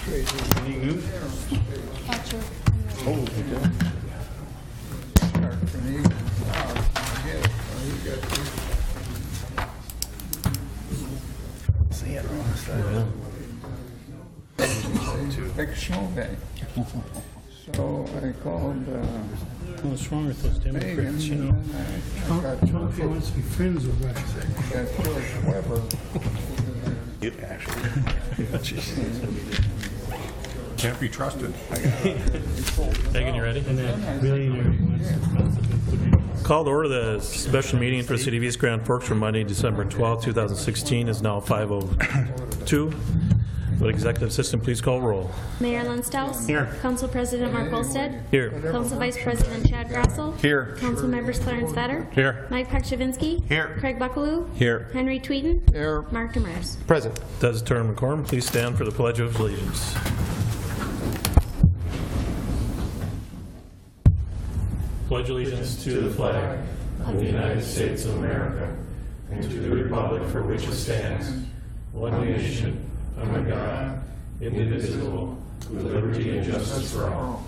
Any news? Oh, okay. See it on the side. Big snow day. So I called What's wrong with those Megan, Democrats, you know? and I got Trump wants to be friends with us. that George Weber. You actually. Can't be trusted. Megan, you ready? And that billionaire wants to Call to order the special meeting for the City of East Grand Forks for Monday, December 12, 2016 is now 5:02. Would Executive Assistant please call roll? Mayor Lundstaus. Here. Council President Mark Olsted. Here. Council Vice President Chad Grassel. Here. Council Members Clarence Vetter. Here. Mike Pakshavinsky. Here. Craig Buckaloo. Here. Henry Tweeden. Here. Mark Demers. Present. Does Turner McCorm please stand for the Pledge of Allegiance? Pledge allegiance to the flag of the United States of America and to the republic for which it stands, one nation, under God, indivisible, with liberty and justice for all.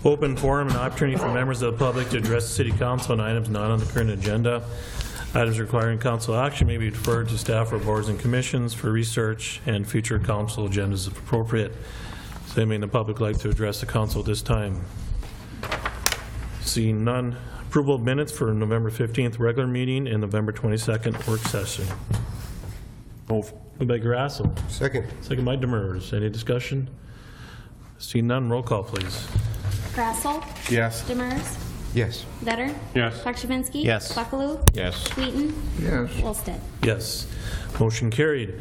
Open forum and opportunity for members of the public to address the City Council on items not on the current agenda. Items requiring council action may be deferred to staff or boards and commissions for research and future council agendas if appropriate. Does anybody in the public like to address the council at this time? Seeing none. Approval of minutes for November 15th regular meeting and November 22nd work session. Moved by Grassel. Second. Second by Demers. Any discussion? Seeing none, roll call, please. Grassel. Yes. Demers. Yes. Vetter. Yes. Pakshavinsky. Yes. Buckaloo. Yes. Tweeden. Yes. Olsted. Yes. Motion carried.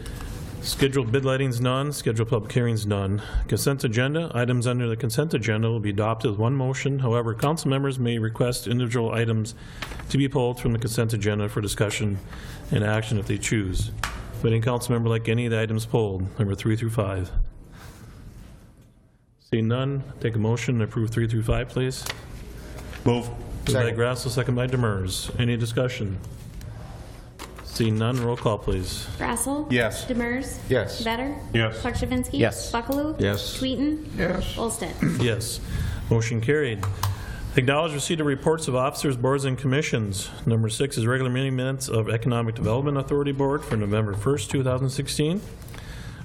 Scheduled bid lettings, none. Scheduled public hearings, none. Consent agenda. Items under the consent agenda will be adopted with one motion. However, council members may request individual items to be pulled from the consent agenda for discussion and action if they choose. Would any council member like any of the items pulled, number 3 through 5? Seeing none, take a motion to approve 3 through 5, please. Move. Moved by Grassel, second by Demers. Any discussion? Seeing none, roll call, please. Grassel. Yes. Demers. Yes. Vetter. Yes. Pakshavinsky. Yes. Buckaloo. Yes. Tweeden. Yes. Olsted. Yes. Motion carried. Acknowledge receipt of reports of officers, boards, and commissions. Number 6 is regular meeting minutes of Economic Development Authority Board for November 1st, 2016.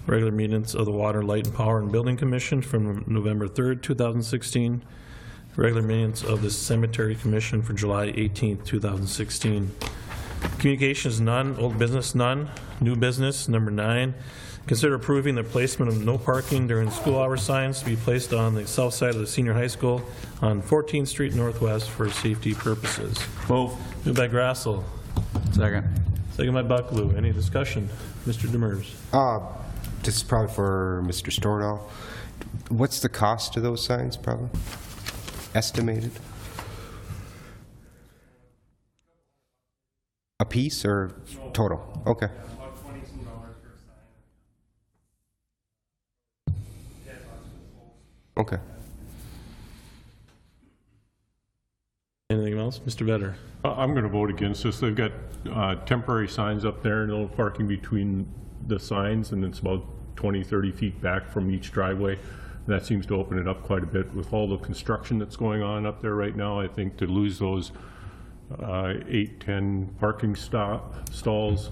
Regular minutes of the Water, Light, and Power and Building Commission from November 3rd, 2016. Regular minutes of the Cemetery Commission for July 18th, 2016. Communications, none. Old business, none. New business, number 9. Consider approving the placement of no parking during school hour signs to be placed on the south side of the senior high school on 14th Street Northwest for safety purposes. Move. Moved by Grassel. Second. Second by Buckaloo. Any discussion? Mr. Demers. This is probably for Mr. Stornall. What's the cost of those signs, probably? Estimated? A piece or total? Okay. Okay. Anything else? Mr. Vetter. I'm going to vote against this. They've got temporary signs up there, no parking between the signs, and it's about 20, 30 feet back from each driveway. And that seems to open it up quite a bit with all the construction that's going on up there right now. I think to lose those 8, 10 parking stalls,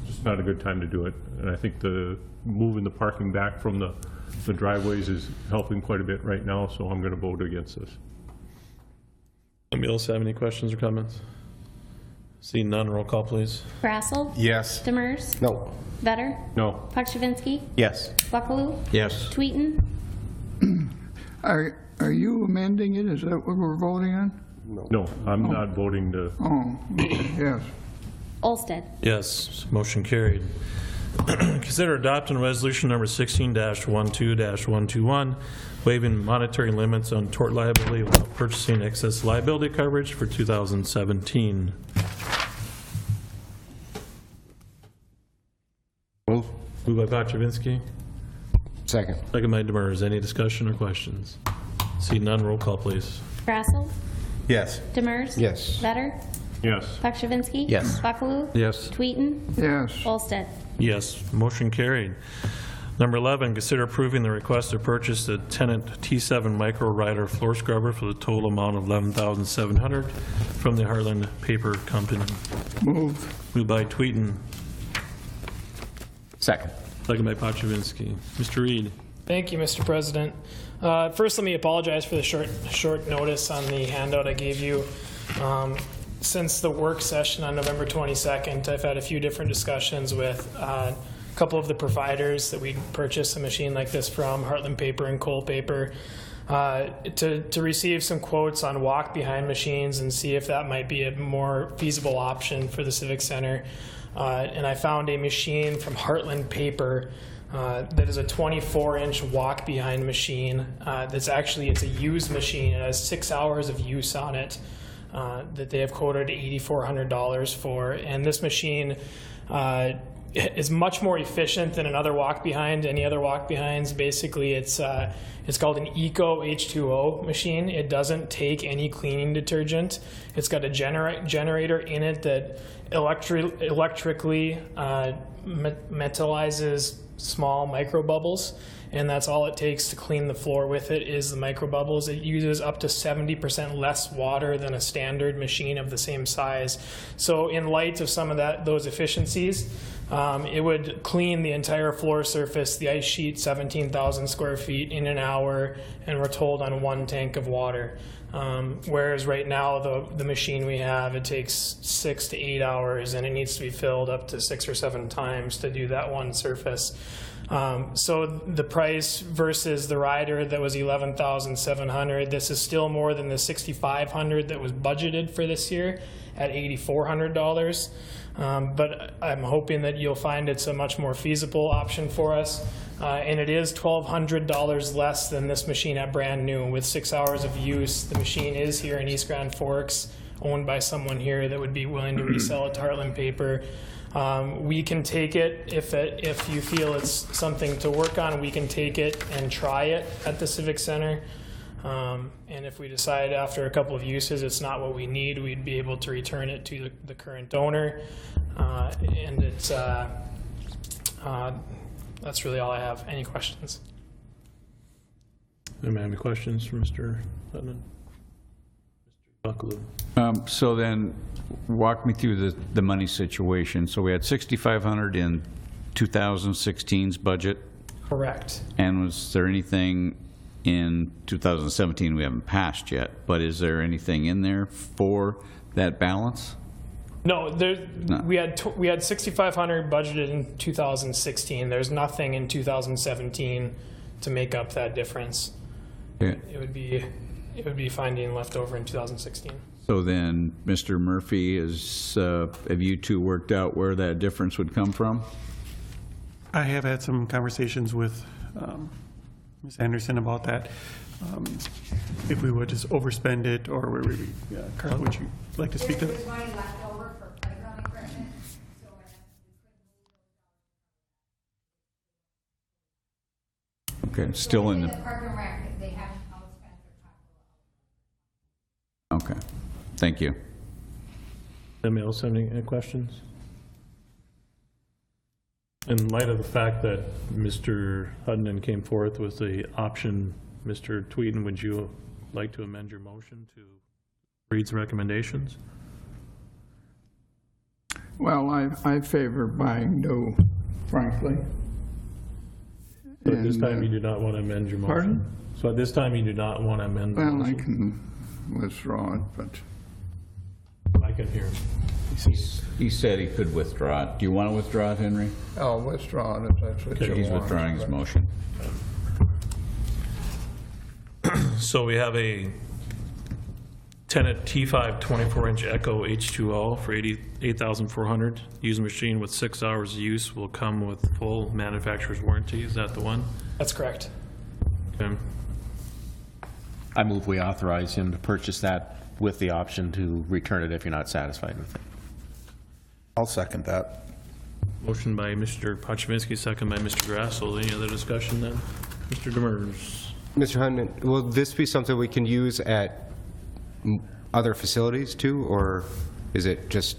just not a good time to do it. And I think the moving the parking back from the driveways is helping quite a bit right now, so I'm going to vote against this. Anybody else have any questions or comments? Seeing none, roll call, please. Grassel. Yes. Demers. No. Vetter. No. Pakshavinsky. Yes. Buckaloo. Yes. Tweeden. Are you amending it? Is that what we're voting on? No, I'm not voting to. Oh, okay, yes. Olsted. Yes, motion carried. Consider adopting resolution number 16-12-121, waiving monetary limits on tort liability while purchasing excess liability coverage for 2017. Move. Moved by Pakshavinsky. Second. Second by Demers. Any discussion or questions? See none, roll call, please. Grassel. Yes. Demers. Yes. Vetter. Yes. Pakshavinsky. Yes. Buckaloo. Yes. Tweeten. Yes. Olsted. Yes, motion carried. Number 11, consider approving the request to purchase the Tennant T7 Micro Rider floor scrubber for the total amount of $11,700 from the Heartland Paper Company. Moved. Moved by Tweeten, Second. second by Pachivinsky. Mr. Reed. Thank you, Mr. President. First, let me apologize for the short notice on the handout I gave you. Since the work session on November 22nd, I've had a few different discussions with a couple of the providers that we purchase a machine like this from, Heartland Paper and Cole Paper, to receive some quotes on walk-behind machines and see if that might be a more feasible option for the Civic Center. And I found a machine from Heartland Paper that is a 24-inch walk-behind machine. It's a used machine. It has 6 hours of use on it that they have quoted $8,400 for. And this machine is much more efficient than another walk-behind, any other walk-behinds. Basically, it's called an Eco H2O machine. It doesn't take any cleaning detergent. It's got a generator in it that electrically metallizes small micro bubbles, and that's all it takes to clean the floor with it is the micro bubbles. It uses up to 70% less water than a standard machine of the same size. So in light of some of those efficiencies, it would clean the entire floor surface, the ice sheet, 17,000 square feet in an hour, and we're told on 1 tank of water. Whereas right now, the machine we have, it takes 6 to 8 hours, and it needs to be filled up to 6 or 7 times to do that one surface. So the price versus the rider that was $11,700, this is still more than the $6,500 that was budgeted for this year at $8,400. But I'm hoping that you'll find it's a much more feasible option for us. And it is $1,200 less than this machine at brand new. With 6 hours of use, the machine is here in East Grand Forks, owned by someone here that would be willing to resell it to Heartland Paper. We can take it if you feel it's something to work on. We can take it and try it at the Civic Center. And if we decide after a couple of uses it's not what we need, we'd be able to return it to the current owner. And it's that's really all I have. Any questions? Anybody have any questions for Mr. Putnam? Mr. Buckaloo. So then, walk me through the money situation. So we had $6,500 in 2016's budget, Correct. and was there anything in 2017 we haven't passed yet, but is there anything in there for that balance? No, No. we had $6,500 budgeted in 2016. There's nothing in 2017 to make up that difference. Yeah. It would be finding left over in 2016. So then, Mr. Murphy, have you two worked out where that difference would come from? I have had some conversations with Ms. Anderson about that. If we would just overspend it, or where we, Carl, would you like to speak to that? There's money left over for playground equipment, so Okay, still in the the, Park and Rec, they haven't outspent their capital. okay, thank you. Anybody else have any questions? In light of the fact that Mr. Hudden came forth with the option, Mr. Tweeden, would you like to amend your motion to Reed's recommendations? Well, I favor buying new, frankly. So at this And, time, you do not want to amend your motion? Pardon? So at this time, you do not want to amend the Well, I motion? can withdraw it, but I can hear. He said he could withdraw it. Do you want to withdraw it, Henry? I'll withdraw it if that's what you want. He's withdrawing his motion. So we have a Tennant T5 24-inch Echo H2O for $88,400. Used machine with 6 hours of use will come with full manufacturer's warranty. Is that the one? That's correct. Okay. I move we authorize him to purchase that with the option to return it if you're not satisfied with it. I'll second that. Motion by Mr. Pachivinsky, second by Mr. Grassel. Any other discussion then? Mr. Demers. Mr. Hunman, will this be something we can use at other facilities too, or Is it just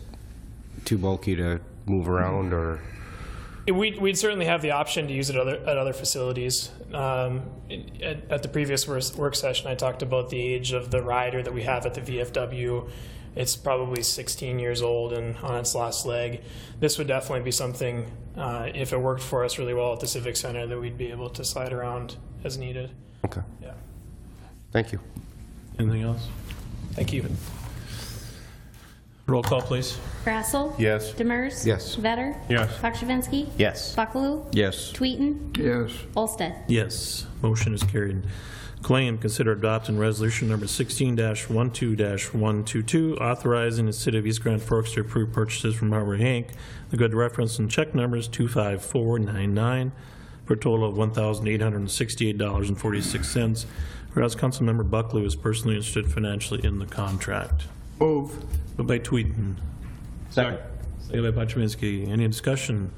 too bulky to move around, or? We'd certainly have the option to use it at other facilities. At the previous work session, I talked about the age of the rider that we have at the VFW. It's probably 16 years old and on its last leg. This would definitely be something, if it worked for us really well at the Civic Center, that we'd be able to slide around as needed. Okay. Yeah. Thank you. Anything else? Thank you. Roll call, please. Grassel. Yes. Demers. Yes. Vetter. Yes. Pakshavinsky. Yes. Buckaloo. Yes. Tweeten. Yes. Olsted. Yes, motion is carried. Claim, consider adopting resolution number 16-12-122, authorizing the City of East Grand Forks to approve purchases from Harbor Hank, the good reference and check numbers 25499, for a total of $1,868.46. Whereas Councilmember Buckaloo is personally interested financially in the contract. Move. Moved by Tweeten. Second. Second by Pachivinsky. Any discussion?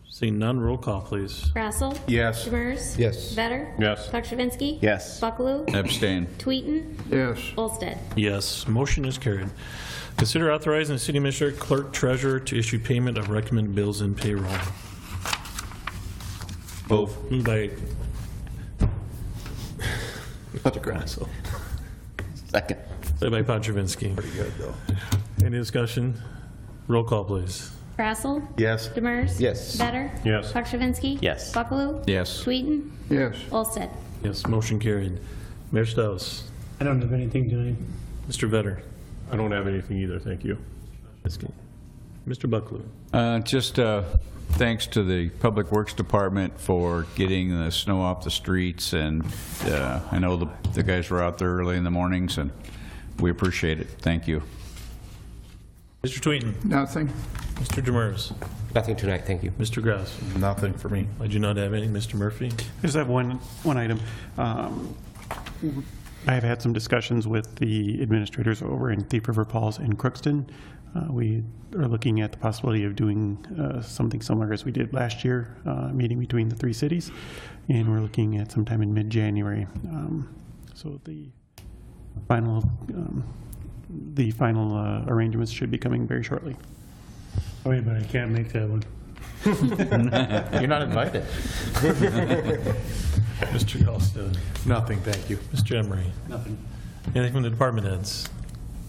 Seeing none, roll call, please. Grassel. Yes. Demers. Yes. Vetter. Yes. Pakshavinsky. Yes. Buckaloo. Abstain. Tweeten. Yes. Olsted. Yes, motion is carried. Consider authorizing the city administrator, clerk, treasurer to issue payment of recommended bills and payroll. Move. Moved by Mr. Grasso. Second. Second by Pachivinsky. Pretty good, though. Any discussion? Roll call, please. Grassel. Yes. Demers. Yes. Vetter. Yes. Pakshavinsky. Yes. Buckaloo. Yes. Tweeten. Yes. Olsted. Yes, motion carried. Mayor Staus. I don't have anything tonight. Mr. Vetter. I don't have anything either, thank you. Mr. Buckaloo. Just thanks to the Public Works Department for getting the snow off the streets, and I know the guys were out there early in the mornings, and we appreciate it. Thank you. Mr. Tweeten. Nothing. Mr. Demers. Nothing tonight, thank you. Mr. Grasso. Nothing for me. I do not have anything. Mr. Murphy. I just have one item. I have had some discussions with the administrators over in Thief River Falls and Crookston. We are looking at the possibility of doing something similar as we did last year, meeting between the three cities, and we're looking at sometime in mid-January. So the final arrangements should be coming very shortly. Wait, but I can't make that one. You're not invited. Mr. Gallstone. Nothing, thank you. Mr. Emery. Nothing. Anything from the department heads?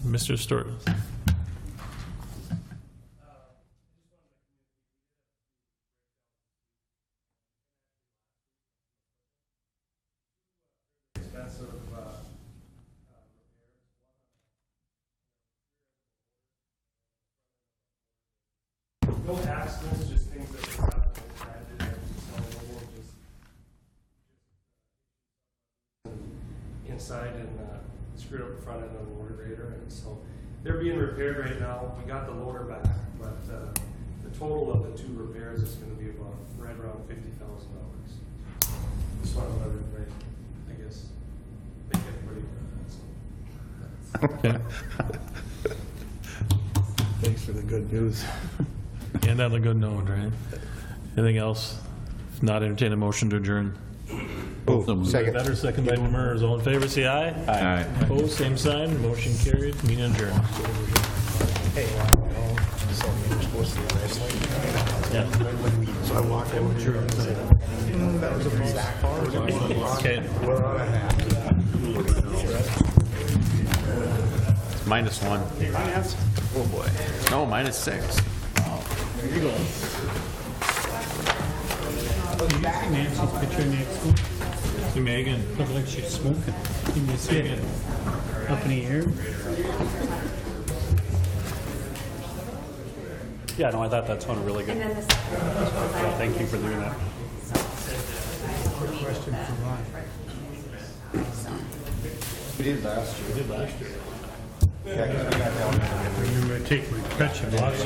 Mr. Stewart. No accidents, just things that just happen in transit and just inside and screwed up the front end of the loader grader, and so they're being repaired right now. We got the loader back, but the total of the two repairs is going to be about right around $50,000. Just want to let everybody, I guess, make everybody aware of that. So. Thanks for the good news. And on a good note, right? Anything else? If not, entertain a motion to adjourn. Second. Better, second by Demers. All in favor, say aye. Aye. Opposed, same sign. Motion carried. Meeting adjourned. Yeah. So I walked over to her. That was that far. Okay. -1. Oh, boy. No, -6. There you go. Nancy's picture next to me. See Megan. Looked like she's smoking. Can you see it? Up in the air. Yeah, no, I thought that sounded really good. Thank you for doing that. Question for Ron. We did last year. I remember I take my crutch and lost